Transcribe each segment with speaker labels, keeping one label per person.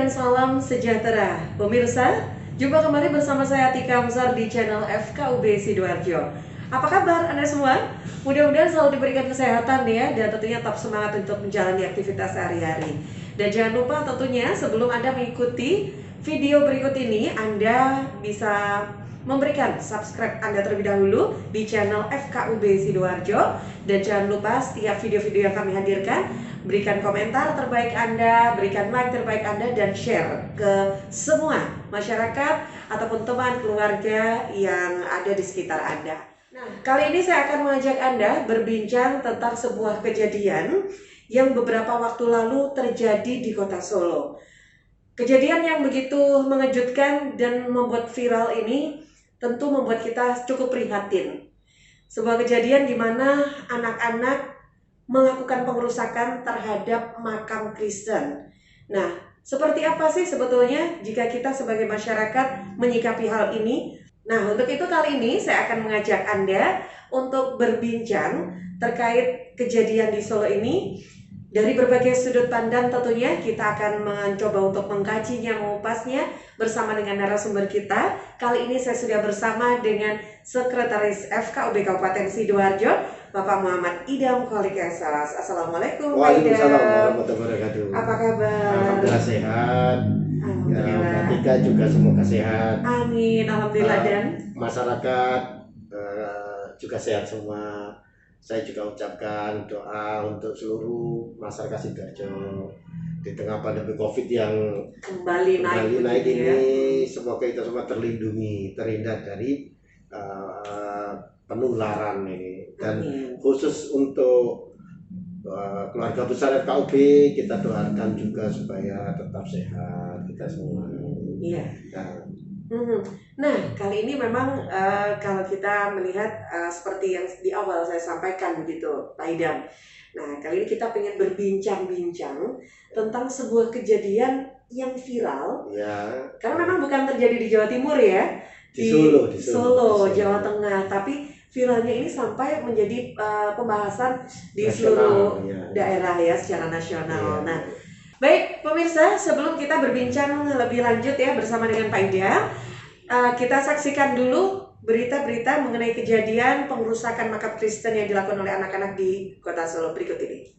Speaker 1: dan salam sejahtera. Pemirsa, jumpa kembali bersama saya Tika Musar di channel FKUB Sidoarjo. Apa kabar Anda semua? Mudah-mudahan selalu diberikan kesehatan ya, dan tentunya tetap semangat untuk menjalani aktivitas sehari-hari. Dan jangan lupa tentunya sebelum Anda mengikuti video berikut ini, Anda bisa memberikan subscribe Anda terlebih dahulu di channel FKUB Sidoarjo. Dan jangan lupa setiap video-video yang kami hadirkan, berikan komentar terbaik Anda, berikan like terbaik Anda, dan share ke semua masyarakat ataupun teman keluarga yang ada di sekitar Anda. Nah, kali ini saya akan mengajak Anda berbincang tentang sebuah kejadian yang beberapa waktu lalu terjadi di kota Solo. Kejadian yang begitu mengejutkan dan membuat viral ini tentu membuat kita cukup prihatin. Sebuah kejadian di mana anak-anak melakukan pengerusakan terhadap makam Kristen. Nah, seperti apa sih sebetulnya jika kita sebagai masyarakat menyikapi hal ini? Nah, untuk itu kali ini saya akan mengajak Anda untuk berbincang terkait kejadian di Solo ini. Dari berbagai sudut pandang tentunya kita akan mencoba untuk mengkajinya, mengupasnya bersama dengan narasumber kita. Kali ini saya sudah bersama dengan Sekretaris FKUB Kabupaten Sidoarjo, Bapak Muhammad Idam Kholik Esas. Assalamualaikum Pak Idam.
Speaker 2: Waalaikumsalam warahmatullahi wabarakatuh.
Speaker 1: Apa kabar?
Speaker 2: Alhamdulillah sehat.
Speaker 1: Alhamdulillah.
Speaker 2: Mbak Tika juga semoga sehat.
Speaker 1: Amin, alhamdulillah. Dan
Speaker 2: masyarakat juga sehat semua. Saya juga ucapkan doa untuk seluruh masyarakat Sidoarjo di tengah pandemi COVID yang
Speaker 1: kembali naik
Speaker 2: ini.
Speaker 1: Ya.
Speaker 2: Semoga kita semua terlindungi, terhindar dari penularan ini. Dan khusus untuk keluarga besar FKUB, kita doakan juga supaya tetap sehat kita semua.
Speaker 1: Iya. Nah, kali ini memang kalau kita melihat seperti yang di awal saya sampaikan begitu, Pak Idam. Nah, kali ini kita pengen berbincang-bincang tentang sebuah kejadian yang viral.
Speaker 2: Ya.
Speaker 1: Karena memang bukan terjadi di Jawa Timur ya,
Speaker 2: di
Speaker 1: Solo, Jawa Tengah, tapi viralnya ini sampai menjadi pembahasan di
Speaker 2: nasional,
Speaker 1: seluruh
Speaker 2: ya,
Speaker 1: daerah ya, secara nasional.
Speaker 2: Ya.
Speaker 1: Nah, baik pemirsa, sebelum kita berbincang lebih lanjut ya bersama dengan Pak Idam, kita saksikan dulu berita-berita mengenai kejadian pengerusakan makam Kristen yang dilakukan oleh anak-anak di kota Solo berikut ini.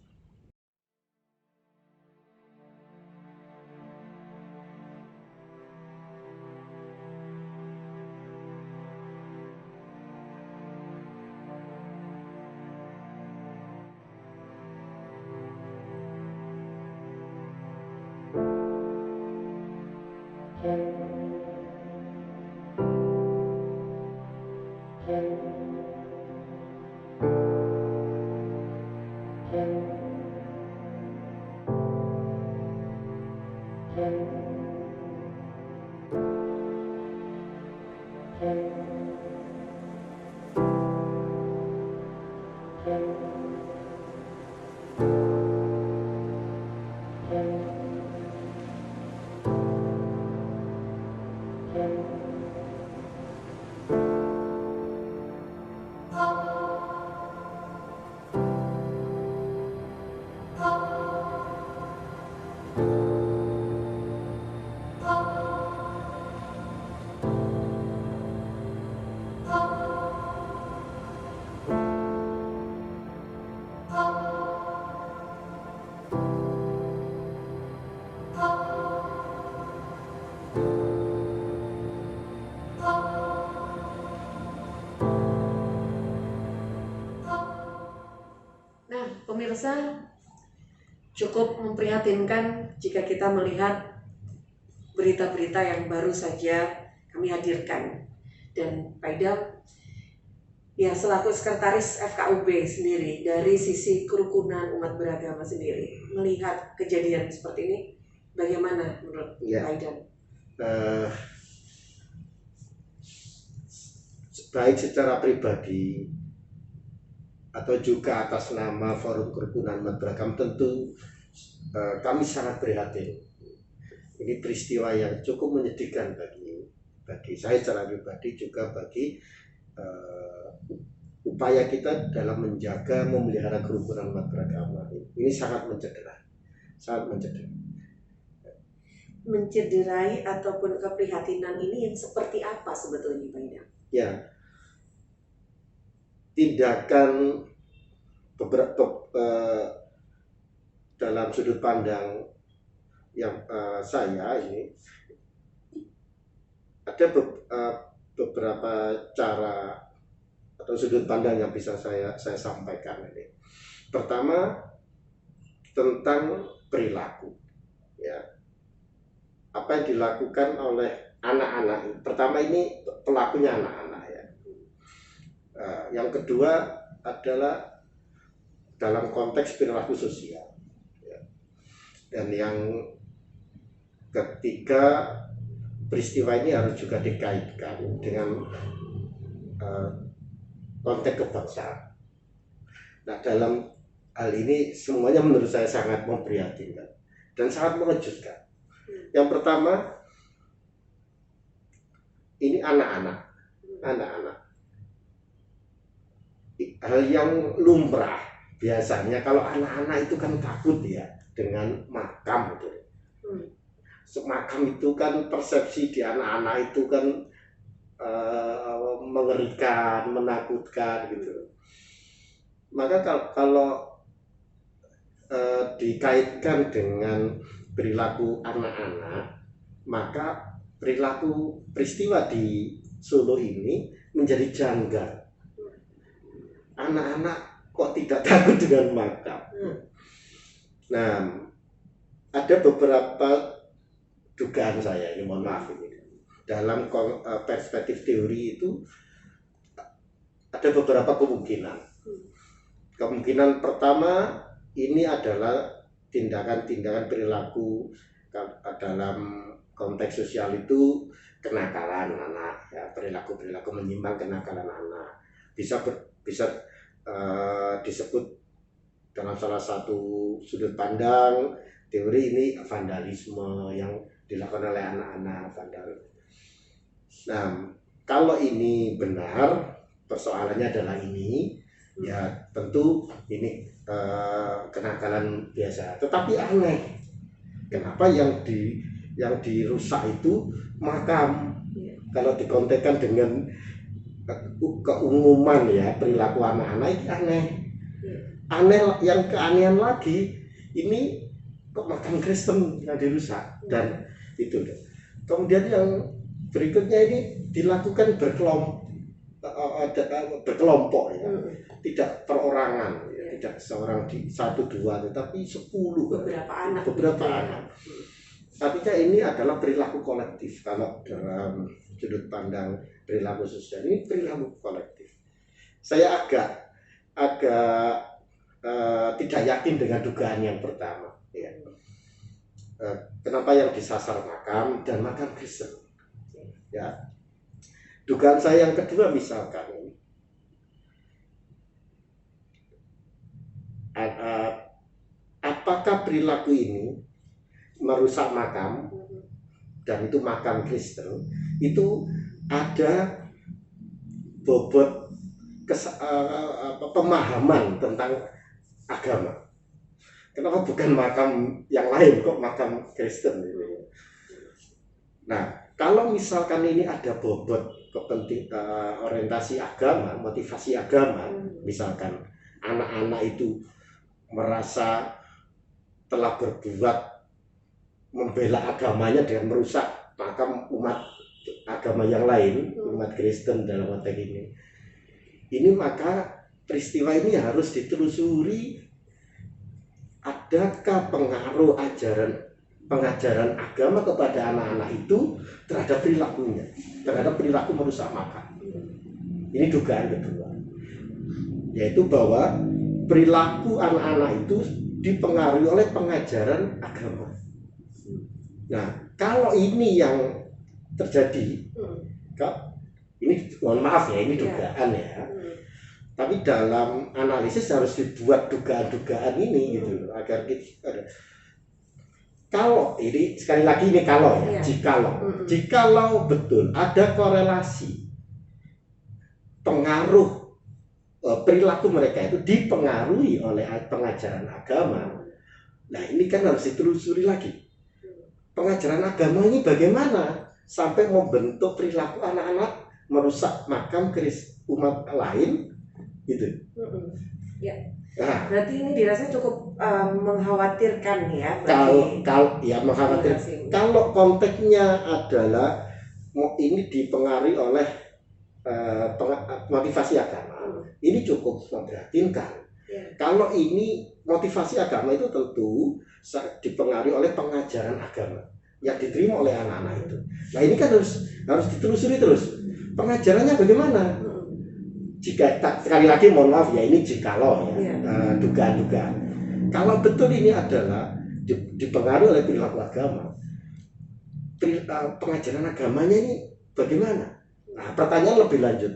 Speaker 1: Pemirsa, cukup memprihatinkan jika kita melihat berita-berita yang baru saja kami hadirkan. Dan Pak Idam, ya selaku sekretaris FKUB sendiri, dari sisi kerukunan umat beragama sendiri, melihat kejadian seperti ini, bagaimana menurut Pak Idam?
Speaker 2: Baik secara pribadi atau juga atas nama Forum Kerukunan Umat Beragama, tentu kami sangat prihatin. Ini peristiwa yang cukup menyedihkan bagi saya secara pribadi, juga bagi upaya kita dalam menjaga, memelihara kerukunan umat beragama. Ini sangat mencederai, sangat mencederai.
Speaker 1: mencederai ataupun keprihatinan ini yang seperti apa sebetulnya Pak Idam?
Speaker 2: Ya, tindakan beberapa dalam sudut pandang yang saya ini ada beberapa cara atau sudut pandang yang bisa saya sampaikan ini. Pertama, tentang perilaku, ya, apa yang dilakukan oleh anak-anak. Pertama ini pelakunya anak-anak, ya. Yang kedua adalah dalam konteks perilaku sosial, ya. Dan yang ketiga, peristiwa ini harus juga dikaitkan dengan konteks kebangsaan. Nah, dalam hal ini semuanya menurut saya sangat memprihatinkan dan sangat mengejutkan. Yang pertama, ini anak-anak. Hal yang lumrah biasanya kalau anak-anak itu kan takut ya dengan makam gitu. Makam itu kan persepsi di anak-anak itu kan mengerikan, menakutkan gitu. Maka kalau dikaitkan dengan perilaku anak-anak, maka peristiwa di Solo ini menjadi janggal. Anak-anak kok tidak takut dengan makam. Nah, ada beberapa dugaan saya, ini mohon maaf ini. Dalam perspektif teori itu ada beberapa kemungkinan. Kemungkinan pertama, ini adalah tindakan-tindakan perilaku dalam konteks sosial itu kenakalan anak, ya, perilaku-perilaku menyimpang, kenakalan anak. Bisa disebut dalam salah satu sudut pandang teori ini vandalisme yang dilakukan oleh anak-anak, vandal. Nah, kalau ini benar, persoalannya adalah ini, ya tentu ini kenakalan biasa. Tetapi aneh, kenapa yang dirusak itu makam? Kalau dikontekskan dengan keumuman ya perilaku anak-anak itu aneh. Yang keanehan lagi, ini kok makam Kristen yang dirusak dan itu. Kemudian yang berikutnya ini dilakukan berkelompok ya, tidak perorangan, ya. Tidak seorang di 1-2 tetapi 10 beberapa anak. Artinya ini adalah perilaku kolektif. Kalau dalam sudut pandang perilaku sosial, ini perilaku kolektif. Saya agak tidak yakin dengan dugaan yang pertama, ya. Kenapa yang disasar makam dan makam Kristen, ya. Dugaan saya yang kedua, misalkan apakah perilaku ini merusak makam dan itu makam Kristen, itu ada bobot pemahaman tentang agama. Kenapa bukan makam yang lain, kok makam Kristen? Nah, kalau misalkan ini ada bobot orientasi agama, motivasi agama, misalkan anak-anak itu merasa telah berbuat membela agamanya dengan merusak makam umat agama yang lain, umat Kristen dalam konteks ini maka peristiwa ini harus ditelusuri. Adakah pengaruh pengajaran agama kepada anak-anak itu terhadap perilakunya, terhadap perilaku merusak makam. Ini dugaan kedua, yaitu bahwa perilaku anak-anak itu dipengaruhi oleh pengajaran agama. Nah, kalau ini yang terjadi, ini mohon maaf ya, ini dugaan ya. Tapi dalam analisis harus dibuat dugaan-dugaan ini gitu agar kita. Kalau ini sekali lagi ini kalau ya, jikalau betul ada korelasi pengaruh perilaku mereka itu dipengaruhi oleh pengajaran agama, nah ini kan harus ditelusuri lagi. pengajaran agama ini bagaimana sampai membentuk perilaku anak-anak merusak makam umat lain gitu.
Speaker 1: Ya.
Speaker 2: Nah,
Speaker 1: berarti ini dirasa cukup mengkhawatirkan ya
Speaker 2: kalau ya mengkhawatirkan. Kalau konteksnya adalah ini dipengaruhi oleh motivasi agama, ini cukup memprihatinkan. Kalau ini motivasi agama itu tentu dipengaruhi oleh pengajaran agama yang diterima oleh anak-anak itu. Nah ini kan harus ditelusuri terus. Pengajarannya bagaimana? Jika sekali lagi mohon maaf ya, ini jikalau ya, dugaan-dugaan. Kalau betul ini adalah dipengaruhi oleh perilaku agama, pengajaran agamanya ini bagaimana? Nah pertanyaan lebih lanjut,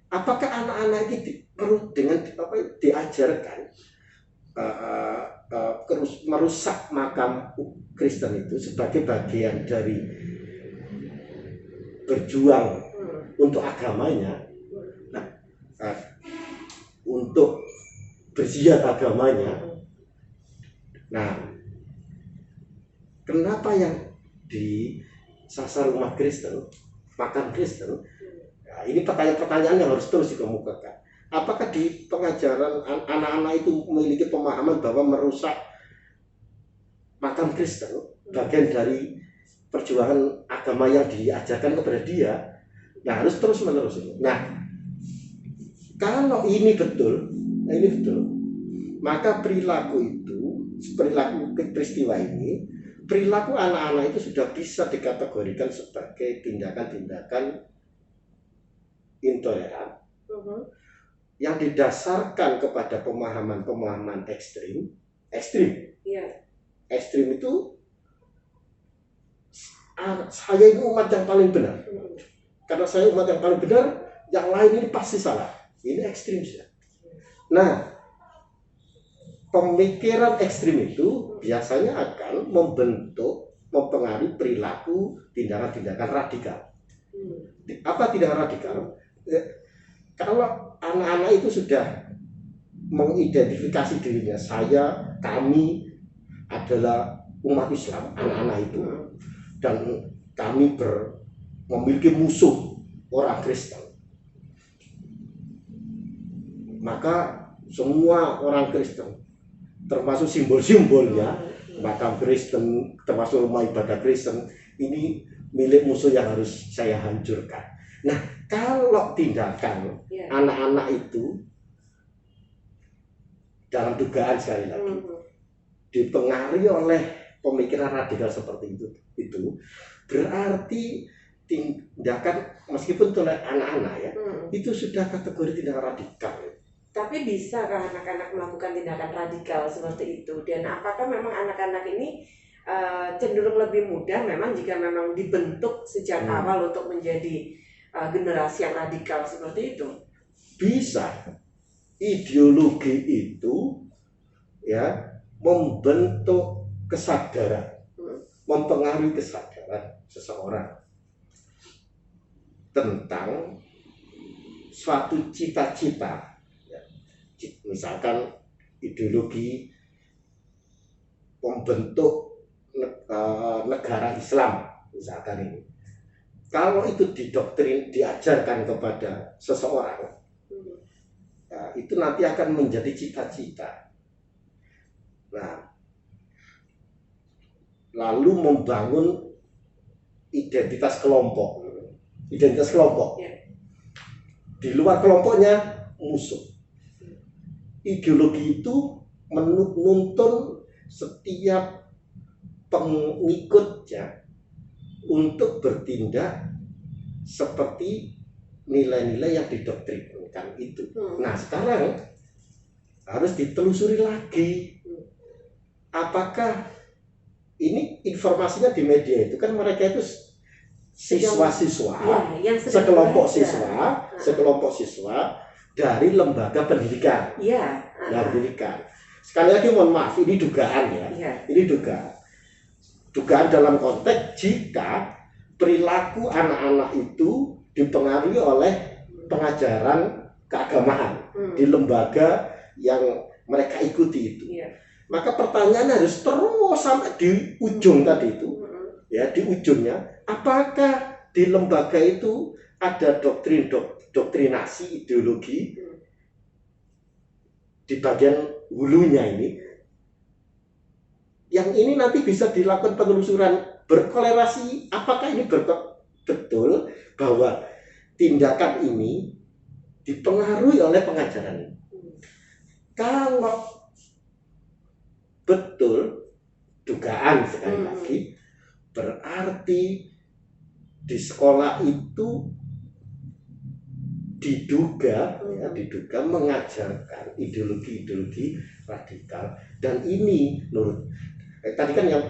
Speaker 2: apakah anak-anak ini perlu dengan diajarkan merusak makam Kristen itu sebagai bagian dari berjuang untuk agamanya, untuk berjihad agamanya. Nah, kenapa yang disasar umat Kristen, makam Kristen? Nah, ini pertanyaan-pertanyaan yang harus terus dikemukakan. Apakah di pengajaran anak-anak itu memiliki pemahaman bahwa merusak makam Kristen bagian dari perjuangan agama yang diajarkan kepada dia? Nah, harus terus menerus ini. Nah, kalau ini betul, maka perilaku peristiwa ini, perilaku anak-anak itu sudah bisa dikategorikan sebagai tindakan-tindakan intoleran yang didasarkan kepada pemahaman ekstrim. Ekstrim itu saya ini umat yang paling benar. Karena saya umat yang paling benar, yang lain ini pasti salah. Ini ekstrim saja. Nah, pemikiran ekstrim itu biasanya akan mempengaruhi perilaku tindakan-tindakan radikal. Apa tindakan radikal? Kalau anak-anak itu sudah mengidentifikasi dirinya, kami adalah umat Islam, anak-anak itu, dan kami memiliki musuh orang Kristen, maka semua orang Kristen, termasuk simbol-simbolnya, makam Kristen, termasuk rumah ibadah Kristen, ini milik musuh yang harus saya hancurkan. Nah, kalau tindakan anak-anak itu dalam dugaan sekali lagi dipengaruhi oleh pemikiran radikal seperti itu berarti tindakan meskipun oleh anak-anak ya, itu sudah kategori tindakan radikal.
Speaker 1: Tapi bisakah anak-anak melakukan tindakan radikal seperti itu? Dan apakah memang anak-anak ini cenderung lebih mudah memang jika memang dibentuk sejak awal untuk menjadi generasi yang radikal seperti itu?
Speaker 2: Bisa. Ideologi itu ya membentuk kesadaran, mempengaruhi kesadaran seseorang tentang suatu cita-cita, ya. Misalkan ideologi membentuk negara Islam, misalkan ini. Kalau itu diajarkan kepada seseorang, ya, itu nanti akan menjadi cita-cita. Nah, lalu membangun identitas kelompok. Di luar kelompoknya musuh. Ideologi itu menuntun setiap pengikutnya untuk bertindak seperti nilai-nilai yang didoktrinkan itu. Nah, sekarang harus ditelusuri lagi. Apakah ini informasinya di media itu kan mereka itu siswa-siswa, sekelompok siswa dari lembaga pendidikan. Sekali lagi mohon maaf, ini dugaan ya. Ini dugaan dalam konteks jika perilaku anak-anak itu dipengaruhi oleh pengajaran keagamaan di lembaga yang mereka ikuti itu. Maka pertanyaannya harus terus sampai di ujung tadi itu, ya di ujungnya, apakah di lembaga itu ada doktrinasi ideologi di bagian hulunya ini, yang ini nanti bisa dilakukan penelusuran berkolerasi, apakah ini betul bahwa tindakan ini dipengaruhi oleh pengajaran ini. Kalau betul, dugaan sekali lagi, berarti di sekolah itu diduga mengajarkan ideologi-ideologi radikal, dan ini menurut tadi kan yang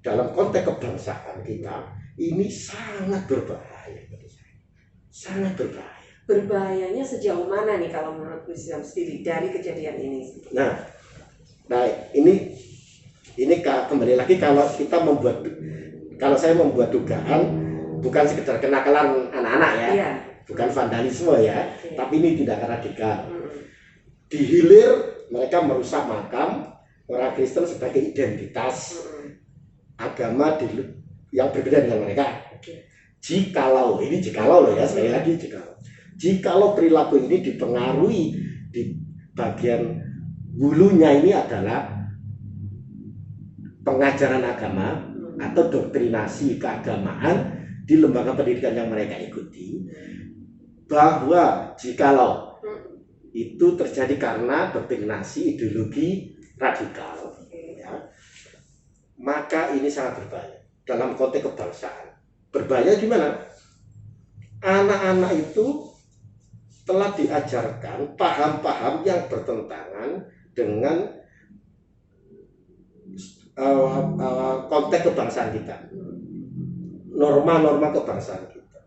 Speaker 2: dalam konteks kebangsaan kita ini sangat berbahaya bagi saya, sangat berbahaya.
Speaker 1: Berbahayanya sejauh mana nih kalau menurut Gus Ilham sendiri dari kejadian ini?
Speaker 2: Nah ini kembali lagi, kalau saya membuat dugaan, bukan sekedar kenakalan anak-anak ya,
Speaker 1: iya,
Speaker 2: bukan vandalisme ya, tapi ini tindakan radikal. Di hilir mereka merusak makam orang Kristen sebagai identitas agama yang berbeda dengan mereka. Jikalau loh ya, sekali lagi jikalau perilaku ini dipengaruhi di bagian hulunya ini adalah pengajaran agama atau doktrinasi keagamaan di lembaga pendidikan yang mereka ikuti, bahwa jikalau itu terjadi karena doktrinasi ideologi radikal, ya, maka ini sangat berbahaya dalam konteks kebangsaan. Berbahaya gimana? Anak-anak itu telah diajarkan paham-paham yang bertentangan dengan konteks kebangsaan kita, norma-norma kebangsaan kita,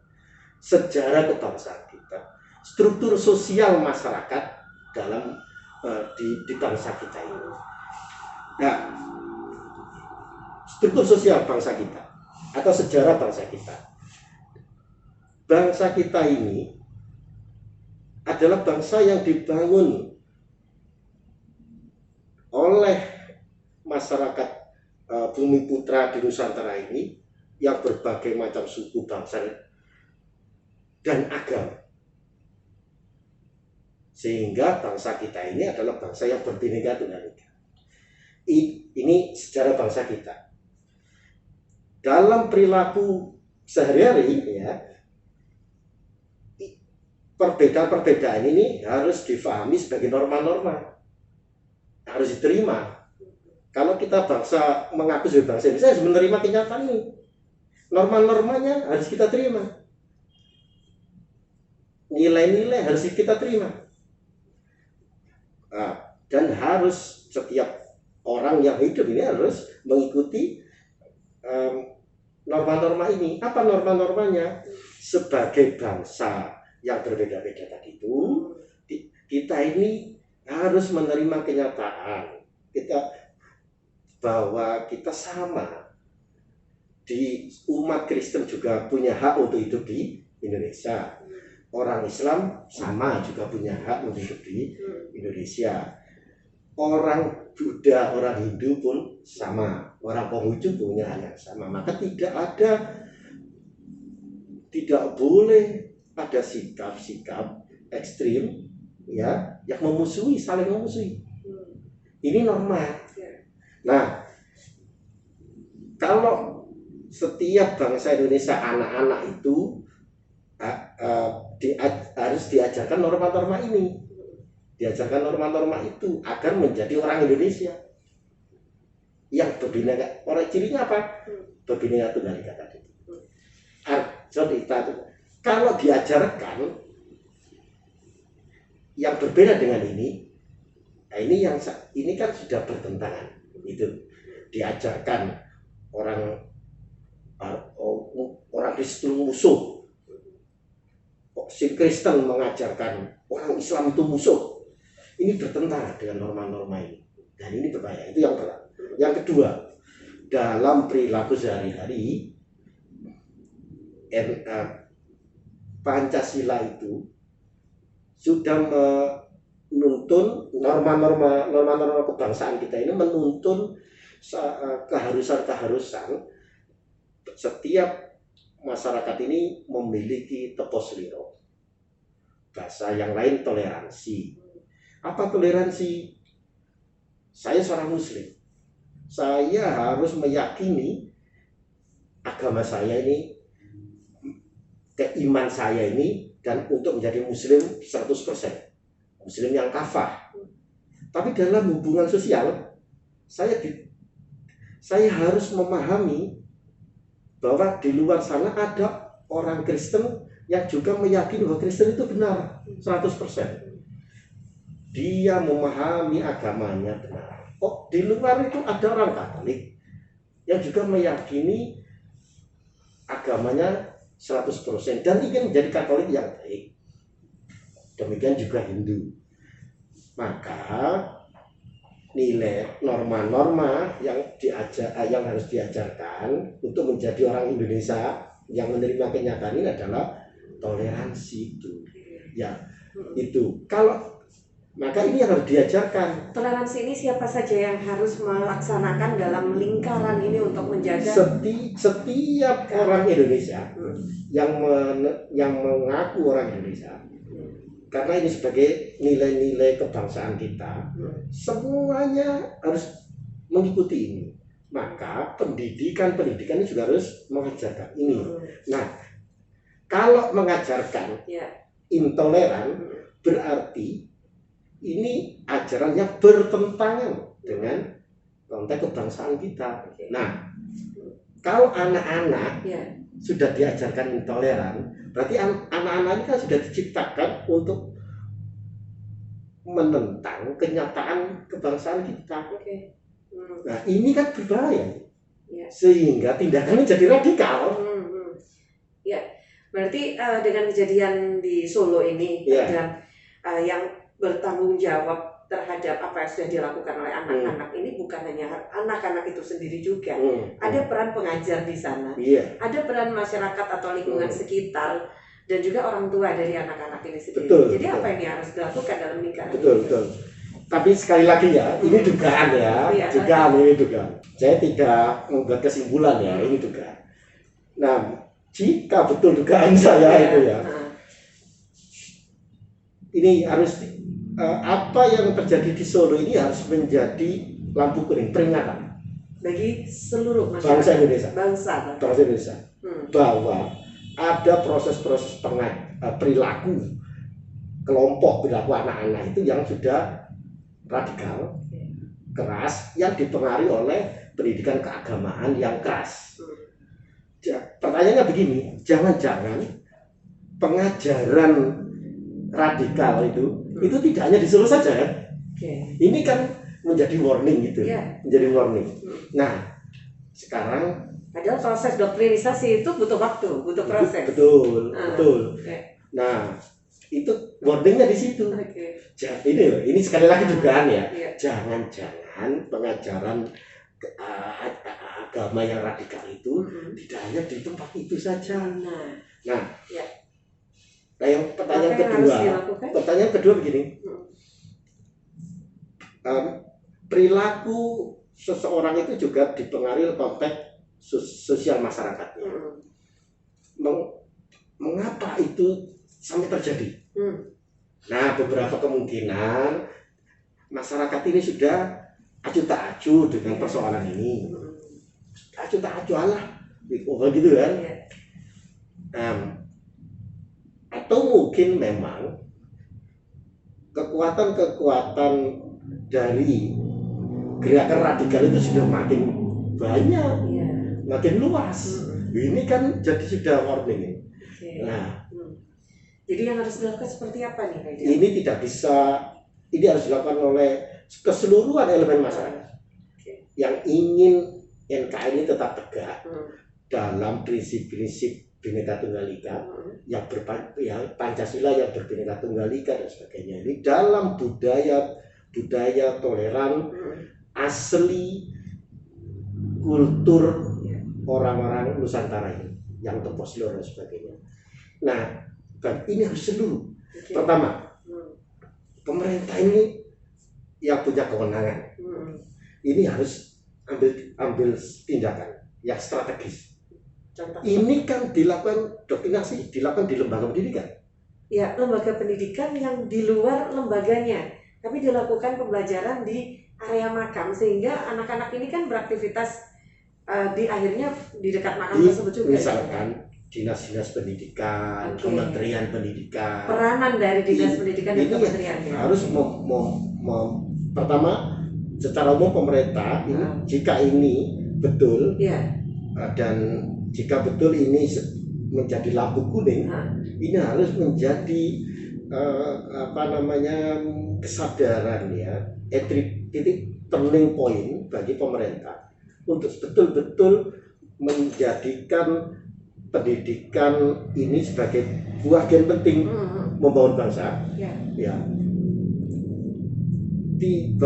Speaker 2: sejarah kebangsaan kita, struktur sosial masyarakat dalam di bangsa kita ini. Nah, struktur sosial bangsa kita atau sejarah bangsa kita ini adalah bangsa yang dibangun oleh masyarakat Bumi Putra di Nusantara ini yang berbagai macam suku, bangsa, dan agama, sehingga bangsa kita ini adalah bangsa yang berbineka tunggal ika. Ini sejarah bangsa kita. Dalam perilaku sehari-hari ya, perbedaan-perbedaan ini harus difahami sebagai norma-norma, harus diterima. Kalau kita bangsa mengaku sebagai bangsa Indonesia, harus menerima kenyataan ini. Norma-normanya harus kita terima, nilai-nilai harus kita terima, dan harus setiap orang yang hidup ini harus mengikuti norma-norma ini. Apa norma-normanya? Sebagai bangsa yang berbeda-beda tadi itu, kita ini harus menerima kenyataan bahwa kita sama, di umat Kristen juga punya hak untuk hidup di Indonesia, orang Islam sama juga punya hak untuk hidup di Indonesia, orang Buddha, orang Hindu pun sama, orang Konghucu punya hak yang sama. Maka tidak boleh ada sikap-sikap ekstrim ya yang saling memusuhi. Ini norma. Nah, kalau setiap bangsa Indonesia, anak-anak itu harus diajarkan norma-norma ini, diajarkan norma-norma itu agar menjadi orang Indonesia yang berbineka. Orang cirinya apa? Berbineka tunggal ika tadi. Kalau diajarkan yang berbeda dengan ini, nah ini kan sudah bertentangan. Itu diajarkan orang Kristen musuh, si Kristen mengajarkan orang Islam itu musuh. Ini bertentangan dengan norma-norma ini, dan ini berbahaya. Itu yang pertama. Yang kedua, dalam perilaku sehari-hari, Pancasila itu sudah menuntun norma-norma kebangsaan kita ini, menuntun keharusan-keharusan setiap masyarakat ini memiliki tepos liro. Bahasa yang lain toleransi. Apa toleransi? Saya seorang muslim. Saya harus meyakini agama saya ini, keiman saya ini, dan untuk menjadi muslim 100%. Muslim yang kafah. Tapi dalam hubungan sosial, saya harus memahami bahwa di luar sana ada orang Kristen yang juga meyakini bahwa Kristen itu benar 100%. Dia memahami agamanya benar. Oh, di luar itu ada orang Katolik yang juga meyakini agamanya 100% dan ingin menjadi Katolik yang baik. Demikian juga Hindu. Maka nilai norma-norma yang harus diajarkan untuk menjadi orang Indonesia yang menerima kenyataan ini adalah toleransi itu. Ya, itu. Maka ini yang harus diajarkan.
Speaker 1: Toleransi ini siapa saja yang harus melaksanakan dalam lingkaran ini untuk menjaga?
Speaker 2: Setiap orang Indonesia yang mengaku orang Indonesia, karena ini sebagai nilai-nilai kebangsaan kita, semuanya harus mengikuti ini. Maka pendidikan ini juga harus mengajarkan ini. Nah, kalau mengajarkan intoleran, berarti ini ajaran yang bertentangan dengan konteks kebangsaan kita. Nah, kalau anak-anak sudah diajarkan intoleran, berarti anak-anak ini kan sudah diciptakan untuk menentang kenyataan kebangsaan kita. Nah, ini kan berbahaya, sehingga tindakannya jadi radikal.
Speaker 1: Ya, berarti dengan kejadian di Solo ini dan yang bertanggung jawab terhadap apa yang sudah dilakukan oleh anak-anak ini bukan hanya anak-anak itu sendiri juga. Ada peran pengajar di sana, ada peran masyarakat atau lingkungan sekitar, dan juga orang tua dari anak-anak ini sendiri. Jadi apa yang harus dilakukan dalam lingkaran itu?
Speaker 2: Betul. Tapi sekali lagi ya, ini dugaan ya, ini dugaan. Saya tidak membuat kesimpulan ya, ini dugaan. Nah, jika betul dugaan saya itu ya, ini harus apa yang terjadi di Solo ini harus menjadi lampu kuning peringatan
Speaker 1: bagi seluruh masyarakat
Speaker 2: bangsa Indonesia bahwa ada proses-proses perilaku kelompok perilaku anak-anak itu yang sudah radikal, keras, yang dipengaruhi oleh pendidikan keagamaan yang keras. Pertanyaannya begini, jangan-jangan pengajaran radikal itu tidak hanya di Solo saja kan? Ini kan menjadi warning gitu, menjadi warning. Nah, sekarang
Speaker 1: padahal proses doktrinisasi itu butuh waktu, butuh proses.
Speaker 2: Betul. Nah, itu warningnya di situ. Ini sekali lagi dugaan ya. Jangan-jangan pengajaran agama yang radikal itu tidak hanya di tempat itu saja. Nah, yang pertanyaan kedua begini, perilaku seseorang itu juga dipengaruhi konteks sosial masyarakatnya. Mengapa itu sampai terjadi? Nah, beberapa kemungkinan masyarakat ini sudah acuh tak acuh dengan persoalan ini. Acuh tak acuh alah, gitu kan? Atau mungkin memang kekuatan dari gerakan radikal itu sudah makin banyak, makin luas. Ini kan jadi sudah warning. Nah,
Speaker 1: jadi yang harus dilakukan seperti apa nih, Pak?
Speaker 2: Ini tidak bisa, ini harus dilakukan oleh keseluruhan elemen masyarakat yang ingin NKRI ini tetap tegak dalam prinsip-prinsip Bhinneka Tunggal Ika, yang Pancasila yang berbhinneka tunggal ika dan sebagainya. Ini dalam budaya toleran asli kultur orang-orang Nusantara ini yang tepos loro dan sebagainya. Nah, dan ini harus seluruh. Pertama, pemerintah ini yang punya kewenangan. Ini harus ambil tindakan yang strategis.
Speaker 1: Contoh.
Speaker 2: Ini kan dilakukan doktrinasi, dilakukan di lembaga pendidikan.
Speaker 1: Ya, lembaga pendidikan yang di luar lembaganya, tapi dilakukan pembelajaran di area makam sehingga anak-anak ini kan beraktivitas di akhirnya di dekat makam tersebut juga.
Speaker 2: Misalkan dinas-dinas pendidikan, Kementerian Pendidikan.
Speaker 1: Peranan dari dinas pendidikan dan kementerian ya.
Speaker 2: Harus pertama secara umum pemerintah ini jika ini betul dan jika betul ini menjadi lampu kuning, ini harus menjadi kesadaran ya, titik turning point bagi pemerintah untuk betul-betul menjadikan pendidikan ini sebagai bagian penting membangun bangsa. Ya. Jadi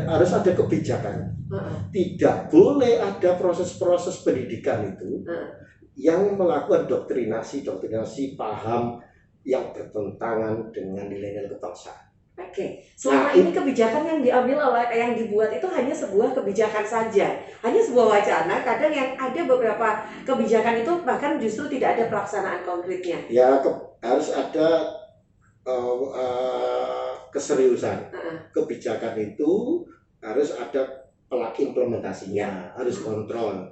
Speaker 2: harus ada kebijakan. Tidak boleh ada proses-proses pendidikan itu yang melakukan doktrinasi paham yang bertentangan dengan nilai-nilai kebangsaan.
Speaker 1: Selama ini kebijakan yang diambil oleh yang dibuat itu hanya sebuah kebijakan saja, hanya sebuah wacana. Kadang yang ada beberapa kebijakan itu bahkan justru tidak ada pelaksanaan konkretnya.
Speaker 2: Ya, harus ada keseriusan. Kebijakan itu harus ada implementasinya, harus kontrol.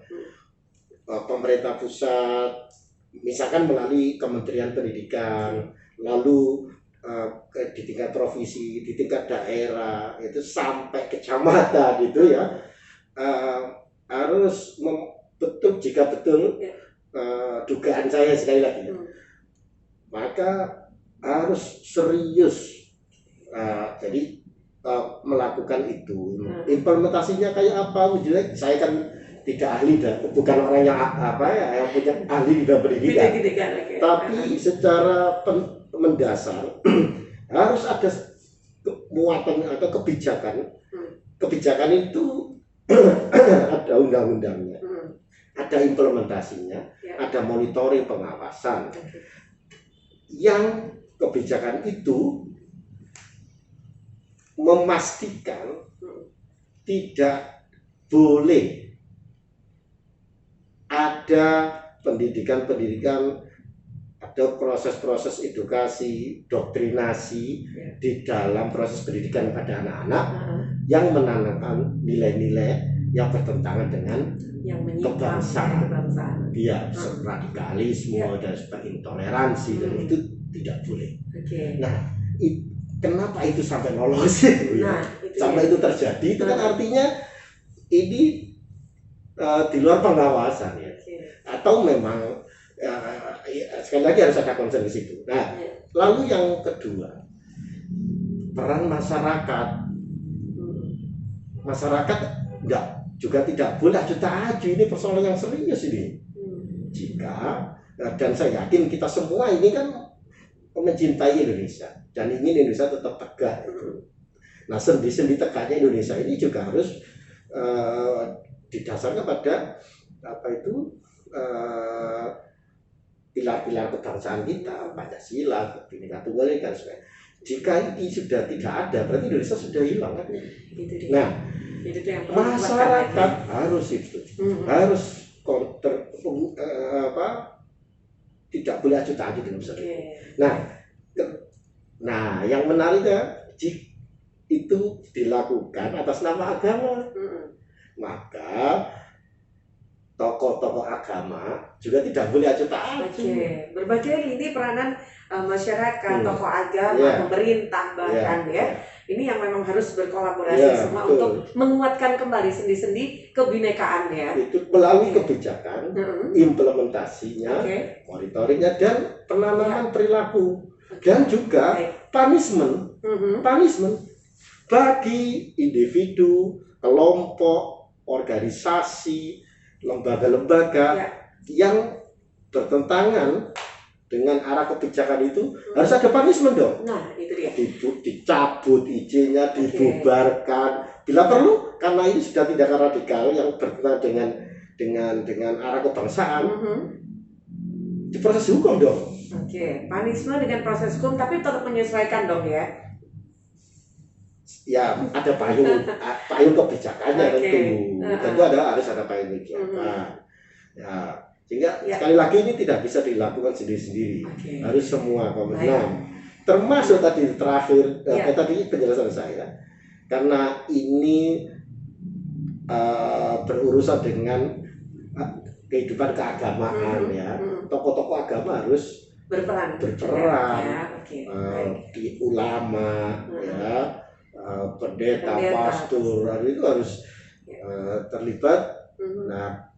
Speaker 2: Pemerintah pusat misalkan melalui Kementerian Pendidikan, lalu di tingkat provinsi, di tingkat daerah, itu sampai kecamatan gitu ya, harus jika betul dugaan saya sekali lagi, maka harus serius. Jadi melakukan itu. Implementasinya kayak apa? Saya kan tidak ahli, bukan orang yang yang punya ahli di bidang pendidikan. Tapi secara mendasar harus ada muatan atau kebijakan. Kebijakan itu ada undang-undangnya, ada implementasinya, ada monitoring pengawasan. Yang kebijakan itu memastikan tidak boleh ada pendidikan, ada proses-proses edukasi, doktrinasi di dalam proses pendidikan pada anak-anak yang menanamkan nilai-nilai yang bertentangan dengan kebangsaan. Dia radikalisme dan sebagainya, intoleransi, dan itu tidak boleh. Nah, kenapa itu sampai lolos itu ya? Sampai itu terjadi, itu kan artinya ini di luar pengawasan ya. Atau memang sekali lagi harus ada concern di situ. Nah, lalu yang kedua, peran masyarakat. Masyarakat juga tidak boleh aju. Ini persoalan yang serius ini. Jika dan saya yakin kita semua ini kan mencintai Indonesia dan ingin Indonesia tetap tegak. Nah, sendi-sendi tegaknya Indonesia ini juga harus didasarkan pada pilar-pilar kebangsaan kita, Pancasila, Bhinneka Tunggal Ika, dan sebagainya. Jika ini sudah tidak ada, berarti Indonesia sudah hilang kan? Nah, masyarakat harus itu, harus tidak boleh acuh-acuh dengan besar. Nah, yang menariknya itu dilakukan atas nama agama, maka tokoh-tokoh agama juga tidak boleh acuh-acuh.
Speaker 1: Berbagai lini peranan masyarakat, tokoh agama, pemerintah bahkan ini yang memang harus berkolaborasi semua untuk menguatkan kembali sendi-sendi kebinekaan ya. Itu
Speaker 2: melalui kebijakan, implementasinya, monitoringnya, dan penanaman perilaku, dan juga punishment bagi individu, kelompok, organisasi, lembaga-lembaga yang bertentangan dengan arah kebijakan itu, harus ada punishment dong.
Speaker 1: Nah, itu dia.
Speaker 2: Dicabut izinnya, dibubarkan bila perlu, karena ini sudah tindakan radikal yang bertentangan dengan arah kebangsaan. Diproses hukum dong.
Speaker 1: Punishment dengan proses hukum, tapi tetap menyesuaikan dong ya.
Speaker 2: Ya, ada payung kebijakannya tentu. Tentu harus ada payung kebijakan. Ya, sehingga
Speaker 1: Ya.
Speaker 2: sekali lagi ini tidak bisa dilakukan sendiri-sendiri,
Speaker 1: Oke.
Speaker 2: harus semua komitmen.
Speaker 1: Baik.
Speaker 2: Termasuk tadi terakhir,
Speaker 1: Ya.
Speaker 2: tadi penjelasan saya, karena ini berurusan dengan kehidupan keagamaan ya, tokoh-tokoh agama harus
Speaker 1: berperan ya. Oke.
Speaker 2: Di ulama ya, pendeta, pastor itu harus terlibat. Nah,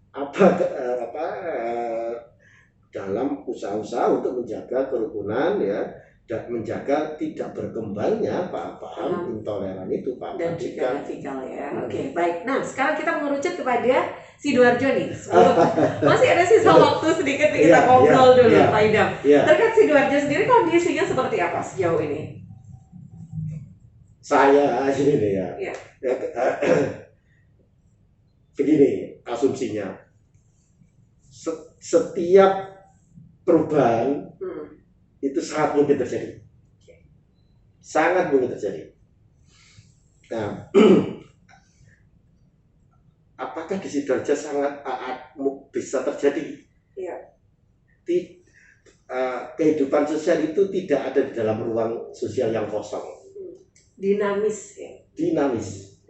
Speaker 2: dalam usaha-usaha untuk menjaga kerukunan ya, dan menjaga tidak berkembangnya paham intoleran itu, Pak,
Speaker 1: dan juga radikal ya. Oke, baik. Nah, sekarang kita mengerucut kepada Sidoarjo nih. Masih ada sisa waktu sedikit kita ngobrol dulu, Pak Idam. Terkait Sidoarjo sendiri kondisinya seperti apa sejauh ini?
Speaker 2: Saya ini ya. Begini asumsinya. Setiap perubahan itu sangat mungkin terjadi, sangat mungkin terjadi. Nah, apakah di Sidoarjo sangat bisa terjadi?
Speaker 1: Ya.
Speaker 2: Kehidupan sosial itu tidak ada di dalam ruang sosial yang kosong.
Speaker 1: Dinamis ya.
Speaker 2: Dinamis.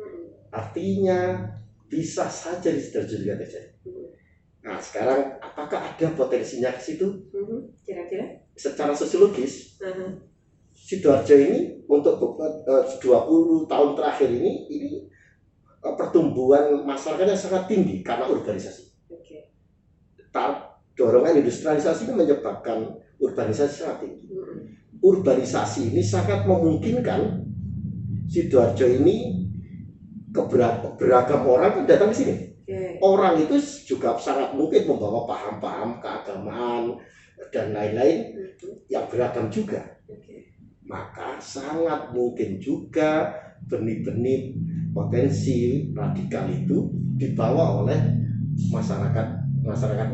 Speaker 2: Artinya bisa saja di Sidoarjo juga terjadi. Nah, sekarang apakah ada potensinya ke situ?
Speaker 1: Kira-kira?
Speaker 2: Secara sosiologis, Sidoarjo ini untuk 20 tahun terakhir ini pertumbuhan masyarakatnya sangat tinggi karena urbanisasi. Dorongan industrialisasi ini menyebabkan urbanisasi sangat tinggi. Urbanisasi ini sangat memungkinkan Sidoarjo ini beragam orang datang ke sini. Orang itu juga sangat mungkin membawa paham-paham keagamaan dan lain-lain yang beragam juga. Maka sangat mungkin juga benih-benih potensi radikal itu dibawa oleh masyarakat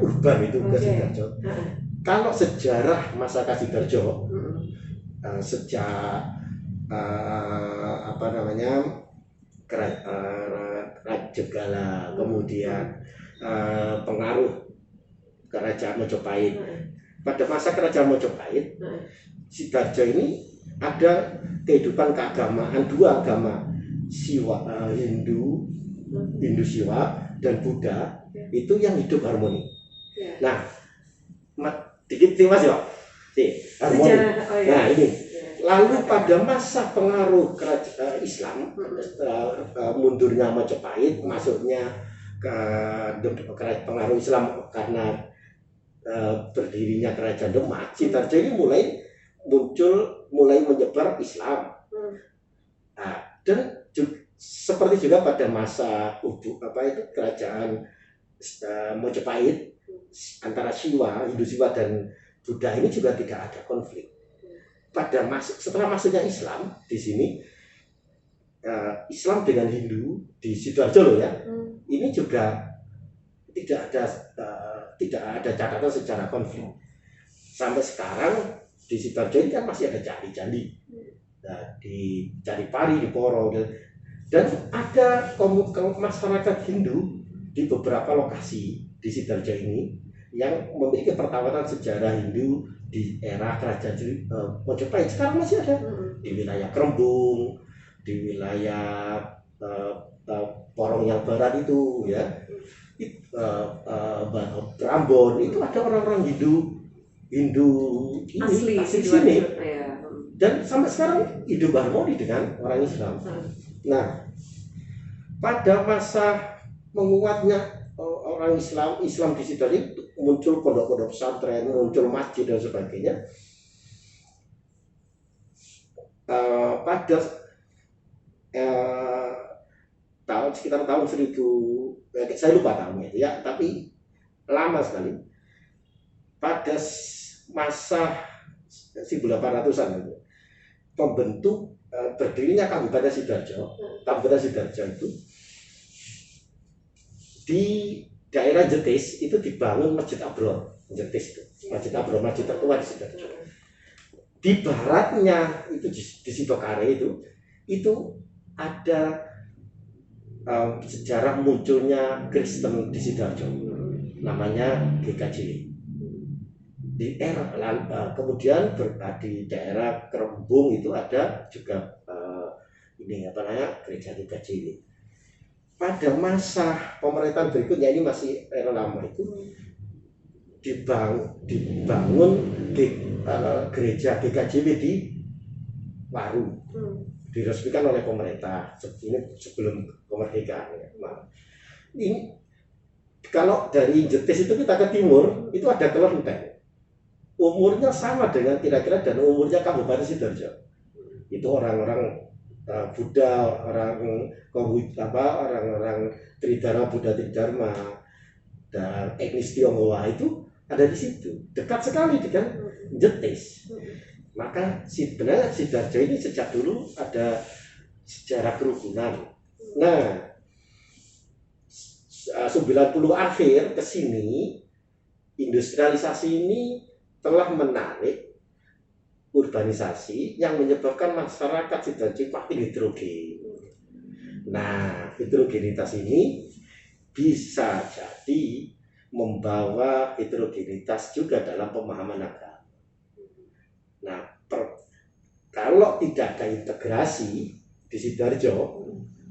Speaker 2: urban itu ke Sidoarjo. Kalau sejarah masyarakat Sidoarjo sejak Rajegala, kemudian pengaruh Kerajaan Majapahit. Pada masa Kerajaan Majapahit, Sidoarjo ini ada kehidupan keagamaan, dua agama, Hindu Siwa dan Buddha, itu yang hidup harmoni. Nah, dikit Mas ya, harmoni. Nah ini. Lalu pada masa pengaruh Islam, mundurnya Majapahit, masuknya ke pengaruh Islam karena berdirinya Kerajaan Demak, Sidoarjo ini mulai menyebar Islam. Nah, dan seperti juga pada masa Kerajaan Majapahit, antara Hindu Siwa dan Buddha ini juga tidak ada konflik. Setelah masuknya Islam di sini, Islam dengan Hindu di Sidoarjo loh ya, ini juga tidak ada catatan secara konflik. Sampai sekarang di Sidoarjo ini kan masih ada candi-candi, di Candipari, di Poro, dan ada masyarakat Hindu di beberapa lokasi di Sidoarjo ini yang memiliki pertawatan sejarah Hindu di era Kerajaan Majapahit. Sekarang masih ada di wilayah Krembung, di wilayah Porong yang barat itu ya, Prambon, itu ada orang-orang Hindu
Speaker 1: asli
Speaker 2: di sini. Dan sampai sekarang hidup harmoni dengan orang Islam. Nah, pada masa menguatnya orang Islam di Sidoarjo, muncul pondok-pondok pesantren, muncul masjid dan sebagainya. Pada sekitar tahun 1000, saya lupa tahunnya ya, tapi lama sekali. Pada masa 1800-an itu berdirinya Kabupaten Sidoarjo. Kabupaten Sidoarjo itu di daerah Jetis itu dibangun Masjid Abror. Jetis itu Masjid Abror, masjid tertua di Sidoarjo. Di baratnya itu di Sidokare itu ada sejarah munculnya Kristen di Sidoarjo. namanya GKJ. Di era kemudian di daerah Kerembung itu ada juga ini apa namanya gereja GKJ ini. Pada masa pemerintahan berikutnya, ini masih era lama, itu dibangun gereja GKJW di Waru, diresmikan oleh pemerintah. Ini sebelum kemerdekaan ya. Nah, ini kalau dari Jetis itu kita ke timur itu ada Kelenteng, umurnya sama dengan kira-kira dan umurnya Kabupaten Sidoarjo. Itu orang-orang Buddha, orang-orang Tridharma, Buddha Tridharma dan etnis Tionghoa itu ada di situ, dekat sekali dengan Jetis. Maka sebenarnya Sidoarjo ini sejak dulu ada sejarah kerukunan. Nah, 90 akhir ke sini industrialisasi ini telah menarik urbanisasi yang menyebabkan masyarakat Sidoarjo makin heterogen. Nah, heterogenitas ini bisa jadi membawa heterogenitas juga dalam pemahaman agama. Nah, kalau tidak ada integrasi di Sidoarjo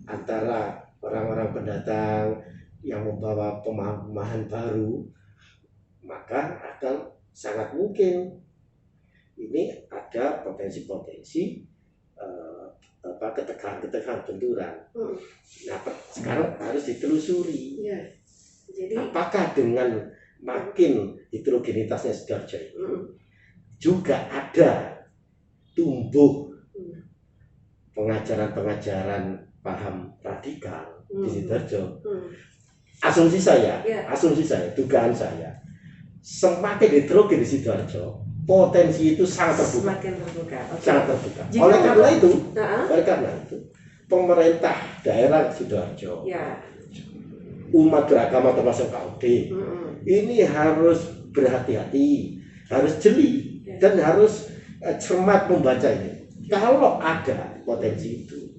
Speaker 2: antara orang-orang pendatang yang membawa pemahaman baru, maka akan sangat mungkin ini ada potensi-potensi ketegangan benturan. Nah, sekarang harus ditelusuri. Ya. Jadi, apakah dengan makin heterogenitasnya Sidoarjo juga ada tumbuh pengajaran-pengajaran paham radikal di Sidoarjo? Asumsi saya, dugaan saya, semakin heterogen di Sidoarjo, potensi itu sangat terbuka. Semakin terbuka. Okay. Sangat terbuka. Oleh karena itu, pemerintah daerah Sidoarjo, umat beragama termasuk KUB, ini harus berhati-hati, harus jeli, dan harus cermat membaca ini. Kalau ada potensi itu,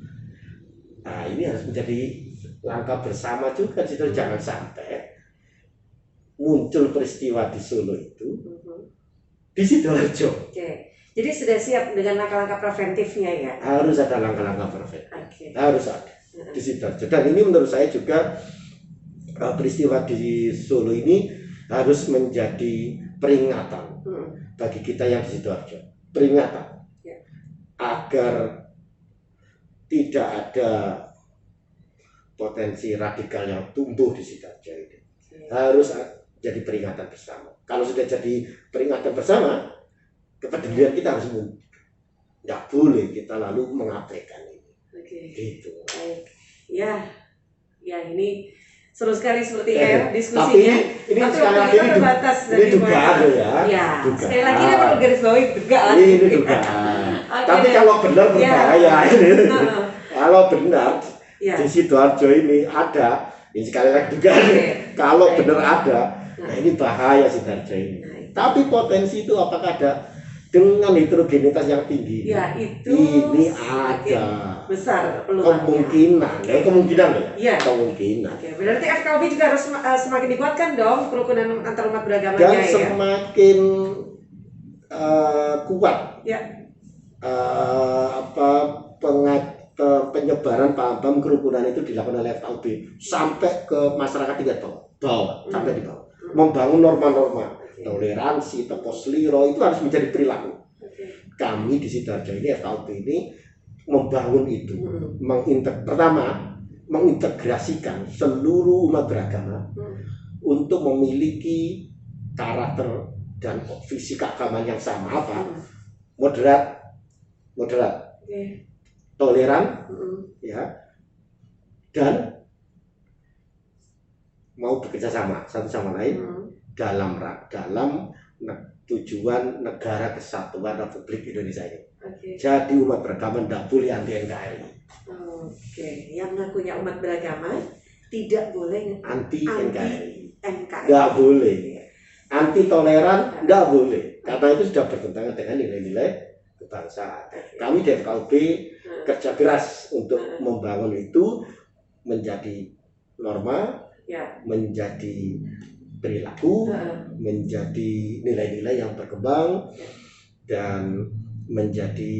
Speaker 2: nah ini harus menjadi langkah bersama juga. Jangan sampai muncul peristiwa di Solo itu di Sidoarjo. Oke. Jadi sudah siap dengan langkah-langkah preventifnya ya? Harus ada langkah-langkah preventif. Harus ada di Sidoarjo. Dan ini menurut saya juga peristiwa di Solo ini harus menjadi peringatan bagi kita yang di Sidoarjo. Peringatan agar tidak ada potensi radikal yang tumbuh di Sidoarjo ini. Harus jadi peringatan bersama. Kalau sudah jadi peringatan bersama, kepedulian kita harus muncul. Tidak boleh kita lalu mengabaikan ini. Gitu. Baik. Ya ini seru sekali seperti ya diskusinya. Tapi sekali lagi ini terbatas ini dugaan ya. Sekali lagi ini perlu garis bawahi dugaan. Ini dugaan. Tapi kalau benar berbahaya ini. Kalau benar di Sidoarjo ini ada, ini sekali lagi dugaan. Kalau benar ada, nah ini bahaya Sidoarjo ini. Tapi potensi itu apakah ada dengan heterogenitas yang tinggi? Ya itu. Ini ada besar kemungkinan, kemungkinan. Oke, berarti FKUB juga harus semakin dikuatkan dong kerukunan antar umat beragamanya dan semakin kuat. Penyebaran paham-paham kerukunan itu dilakukan oleh FKUB sampai ke masyarakat tingkat bawah, sampai di bawah. Membangun norma-norma toleransi, tepos liro itu harus menjadi perilaku. Kami di Sidoarjo ini, FKUB ini membangun itu, pertama mengintegrasikan seluruh umat beragama untuk memiliki karakter dan visi keagamaan yang sama. Apa? Moderat, toleran, dan mau bekerja sama satu sama lain dalam tujuan negara kesatuan Republik Indonesia ini. Jadi umat beragama tidak boleh anti NKRI. Yang ngakunya umat beragama tidak boleh anti NKRI. Tidak boleh. Anti toleran tidak boleh. Karena itu sudah bertentangan dengan nilai-nilai kebangsaan. Kami di FKUB kerja keras untuk membangun itu menjadi norma, menjadi perilaku, menjadi nilai-nilai yang berkembang dan menjadi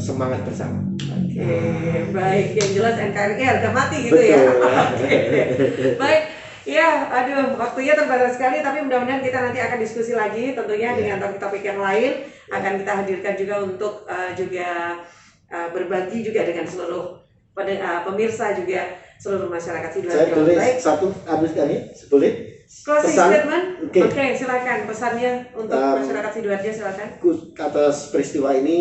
Speaker 2: semangat bersama.
Speaker 1: Oke, baik. Yang jelas NKRI harga mati gitu ya. Oke. Baik. Ya, aduh, waktunya terbatas sekali, tapi mudah-mudahan kita nanti akan diskusi lagi tentunya dengan topik-topik yang lain. Akan kita hadirkan juga untuk juga berbagi juga dengan seluruh pemirsa juga seluruh masyarakat Sidoarjo.
Speaker 2: Saya tulis
Speaker 1: baik.
Speaker 2: satu habis kali, boleh?
Speaker 1: Closing
Speaker 2: Pesan?
Speaker 1: statement?
Speaker 2: Oke.
Speaker 1: Oke, silakan pesannya untuk masyarakat Sidoarjo, silakan.
Speaker 2: Atas peristiwa ini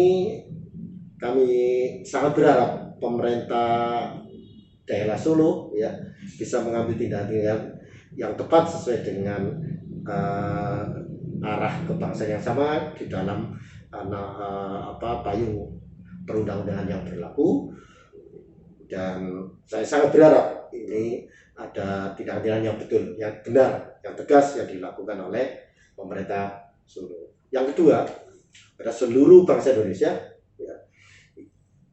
Speaker 2: kami sangat berharap pemerintah daerah Solo ya bisa mengambil tindakan yang tepat sesuai dengan arah kebangsaan yang sama di dalam payung perundang-undangan yang berlaku, dan saya sangat berharap ini ada tindakan yang betul, yang benar, yang tegas yang dilakukan oleh pemerintah Solo. Yang kedua, pada seluruh bangsa Indonesia ya,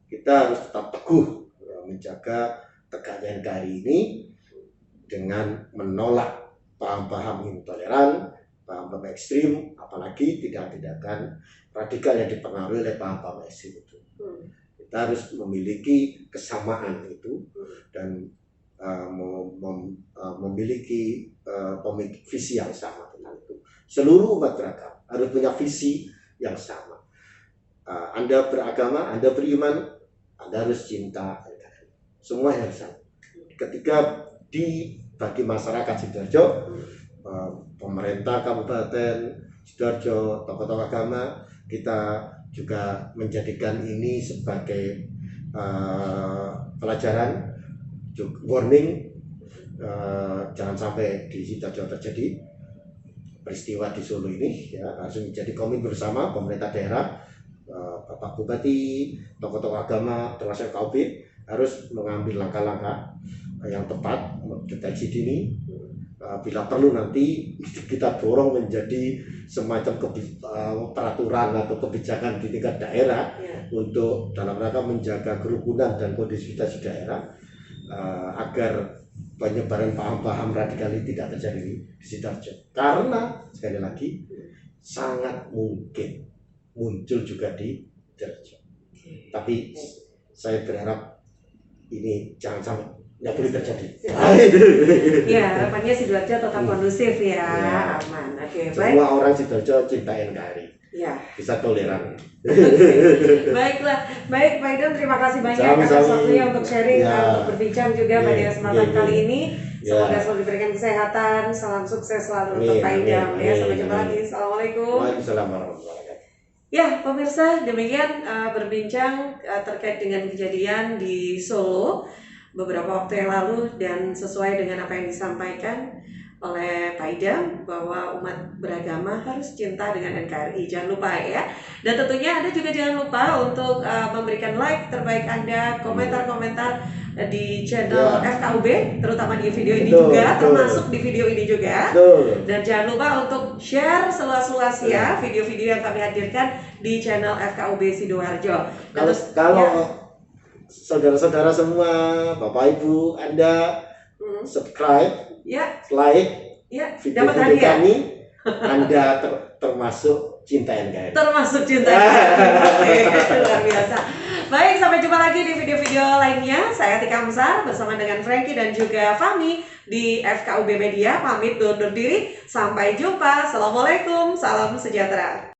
Speaker 2: kita harus tetap teguh menjaga tegaknya NKRI ini dengan menolak paham-paham intoleran, paham-paham ekstrim, apalagi tindakan-tindakan radikal yang dipengaruhi oleh paham-paham ekstrim itu. Kita harus memiliki kesamaan itu dan memiliki visi yang sama tentang itu. Seluruh umat beragama harus punya visi yang sama. Anda beragama, Anda beriman, Anda harus cinta NKRI. Semua yang sama. Ketika bagi masyarakat Sidoarjo, pemerintah Kabupaten Sidoarjo, tokoh-tokoh agama, kita juga menjadikan ini sebagai pelajaran, warning, jangan sampai di Sidoarjo terjadi peristiwa di Solo ini ya, harus menjadi komitmen bersama pemerintah daerah, Bapak Bupati, tokoh-tokoh agama, termasuk KUB harus mengambil langkah-langkah yang tepat, deteksi dini. Bila perlu nanti kita dorong menjadi semacam peraturan atau kebijakan di tingkat daerah untuk dalam rangka menjaga kerukunan dan kondisivitas di daerah, agar penyebaran paham-paham radikal ini tidak terjadi di Sidoarjo. Karena sekali lagi sangat mungkin muncul juga di Sidoarjo. Tapi saya berharap ini jangan sampai nggak boleh terjadi.
Speaker 1: Ya, harapannya Sidoarjo tetap kondusif ya, aman. Oke, baik.
Speaker 2: Semua orang Sidoarjo cinta NKRI.
Speaker 1: Ya.
Speaker 2: Bisa toleran.
Speaker 1: Baiklah, baik Pak Idam, terima kasih banyak atas waktunya untuk sharing, untuk berbincang juga pada kesempatan kali ini. Semoga selalu diberikan kesehatan, salam sukses selalu untuk Pak Idam ya. Sampai jumpa lagi. Assalamualaikum.
Speaker 2: Waalaikumsalam warahmatullahi wabarakatuh.
Speaker 1: Ya, pemirsa, demikian berbincang terkait dengan kejadian di Solo beberapa waktu yang lalu, dan sesuai dengan apa yang disampaikan oleh Pak Idam bahwa umat beragama harus cinta dengan NKRI. Jangan lupa ya. Dan tentunya Anda juga jangan lupa untuk memberikan like terbaik Anda, komentar-komentar di channel FKUB, terutama di video ini juga, termasuk di video ini juga. Dan jangan lupa untuk share seluas-luas ya video-video yang kami hadirkan di channel FKUB Sidoarjo.
Speaker 2: Kalau saudara-saudara semua, Bapak Ibu, Anda subscribe, like video-video kami, Anda termasuk cinta NKRI.
Speaker 1: Termasuk cinta NKRI. Luar biasa. Baik, sampai jumpa lagi di video-video lainnya. Saya Tika Amsar bersama dengan Frankie dan juga Fami di FKUB Media. Pamit undur diri. Sampai jumpa. Assalamualaikum. Salam sejahtera.